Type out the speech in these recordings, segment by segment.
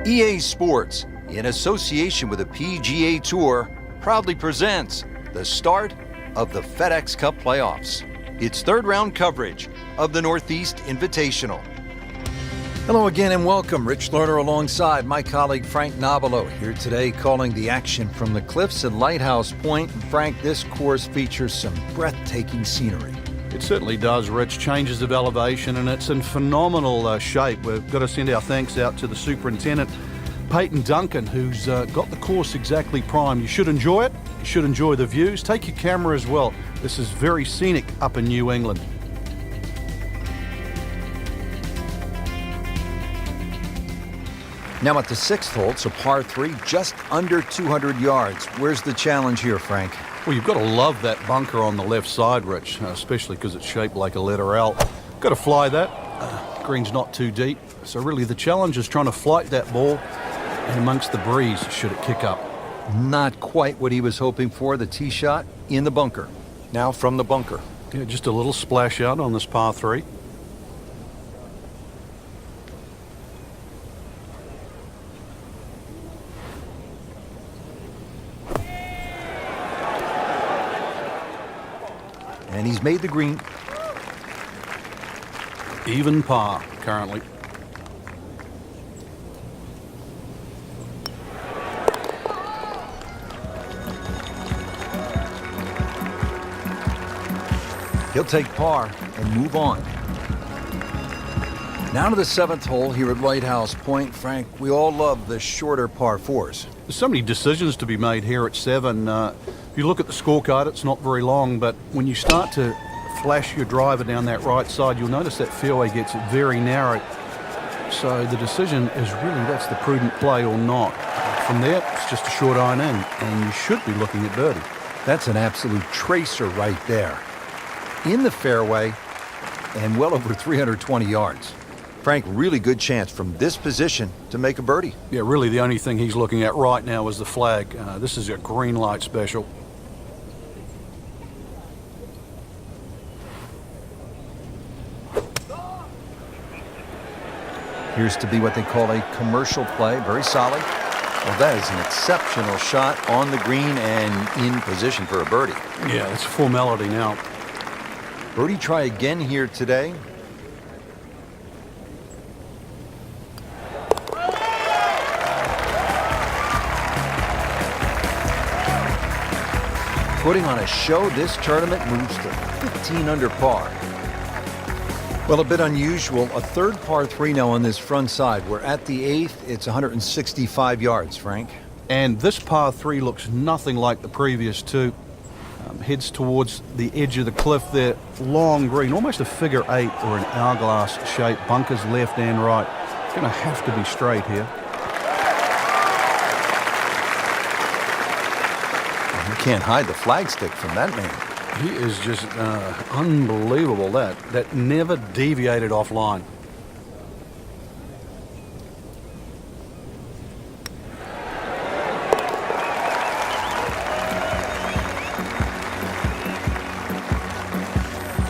EA Sports, in association with the PGA Tour, proudly presents the start of the FedEx Cup playoffs. It's third round coverage of the Northeast Invitational. Hello again and welcome. Rich Lerner alongside my colleague Frank Nobilo here today calling the action from the cliffs at Lighthouse Point. And Frank, this course features some breathtaking scenery. It certainly does, Rich. Changes of elevation, and it's in phenomenal shape. We've got to send our thanks out to the superintendent, Peyton Duncan, who's got the course exactly primed. You should enjoy it. You should enjoy the views. Take your camera as well. This is very scenic up in New England. Now at the sixth hole, it's a par 3, just under 200 yards. Where's the challenge here, Frank? Well, you've got to love that bunker on the left side, Rich, especially because it's shaped like a letter L. Got to fly that. Green's not too deep. So really the challenge is trying to flight that ball in amongst the breeze should it kick up. Not quite what he was hoping for. The tee shot in the bunker. Now from the bunker. Yeah, just a little splash out on this par 3. And he's made the green. Even par currently. He'll take par and move on. Now to the seventh hole here at Lighthouse Point. Frank, we all love the shorter par 4s. There's so many decisions to be made here at 7. If you look at the scorecard, it's not very long, but when you start to flash your driver down that right side, you'll notice that fairway gets very narrow. So the decision is really that's the prudent play or not. From there, it's just a short iron in, and you should be looking at birdie. That's an absolute tracer right there. In the fairway and well over 320 yards. Frank, really good chance from this position to make a birdie. Yeah, really the only thing he's looking at right now is the flag. This is a green light special. Appears to be what they call a commercial play. Very solid. Well, that is an exceptional shot on the green and in position for a birdie. Yeah, it's a formality now. Birdie try again here today. Putting on a show, this tournament moves to 15 under par. Well, a bit unusual. A third par 3 now on this front side. We're at the 8th. It's 165 yards, Frank. And this par 3 looks nothing like the previous two. Heads towards the edge of the cliff there. Long green, almost a figure 8 or an hourglass shape. Bunkers left and right. It's going to have to be straight here. You can't hide the flagstick from that man. He is just unbelievable. That never deviated offline.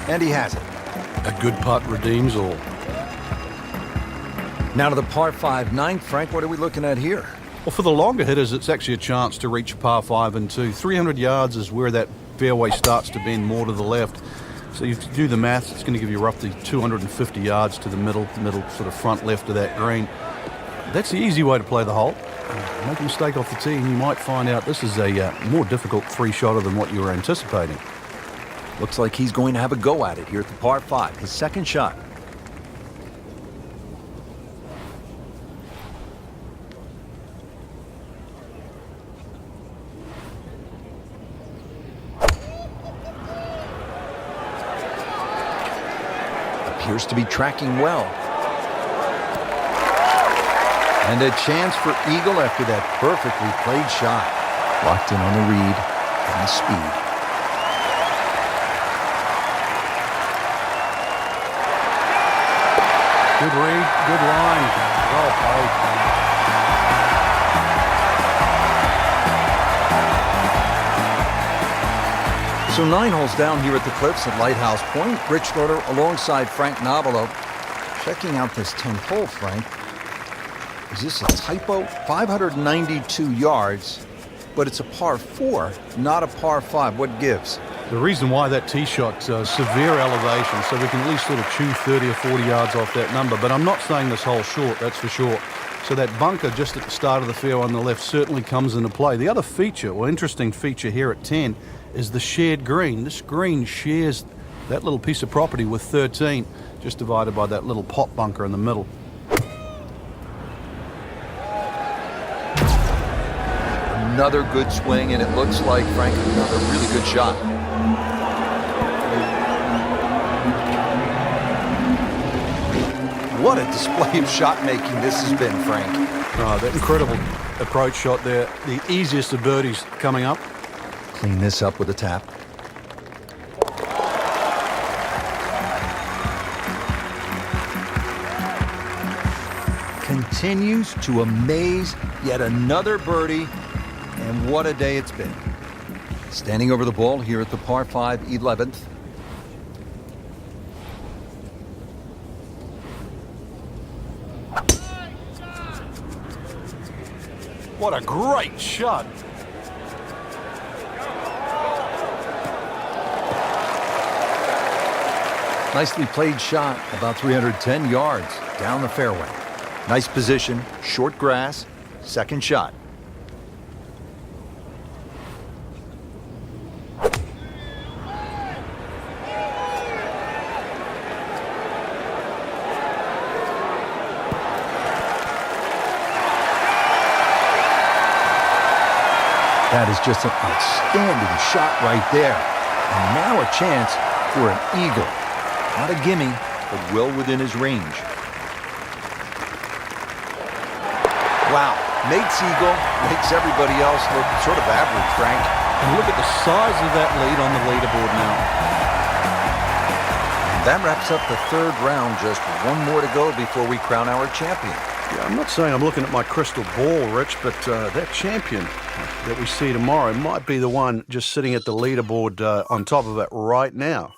And he has it. A good putt redeems all. Now to the par 5 ninth. Frank, what are we looking at here? Well, for the longer hitters, it's actually a chance to reach a par 5 and 2. 300 yards is where that fairway starts to bend more to the left. So if you do the maths, it's going to give you roughly 250 yards to the middle sort of front left of that green. That's the easy way to play the hole. Make a mistake off the tee and you might find out this is a more difficult 3-shotter than what you were anticipating. Looks like he's going to have a go at it here at the par 5, his second shot. Appears to be tracking well. And a chance for eagle after that perfectly played shot. Locked in on the read and the speed. Good read, good line. Well played. So 9 holes down here at the Cliffs at Lighthouse Point. Rich Lerner alongside Frank Nobilo. Checking out this 10th hole, Frank. Is this a typo? 592 yards, but it's a par 4, not a par 5. What gives? The reason why that tee shot, severe elevation, so we can at least sort of chew 30 or 40 yards off that number. But I'm not saying this hole's short, that's for sure. So that bunker just at the start of the fairway on the left certainly comes into play. The other feature, or interesting feature here at 10, is the shared green. This green shares that little piece of property with 13, just divided by that little pot bunker in the middle. Another good swing, and it looks like, Frank, another really good shot. What a display of shot making this has been, Frank. Oh, that incredible approach shot there. The easiest of birdies coming up. Clean this up with a tap. Continues to amaze. Yet another birdie. And what a day it's been. Standing over the ball here at the par 5 11th. What a great shot. Nicely played shot, about 310 yards down the fairway. Nice position, short grass, second shot. That is just an outstanding shot right there. And now a chance for an eagle. Not a gimme, but well within his range. Wow, Nate's eagle makes everybody else look sort of average, Frank. And look at the size of that lead on the leaderboard now. That wraps up the third round. Just one more to go before we crown our champion. Yeah, I'm not saying I'm looking at my crystal ball, Rich, but that champion that we see tomorrow might be the one just sitting at the leaderboard on top of it right now.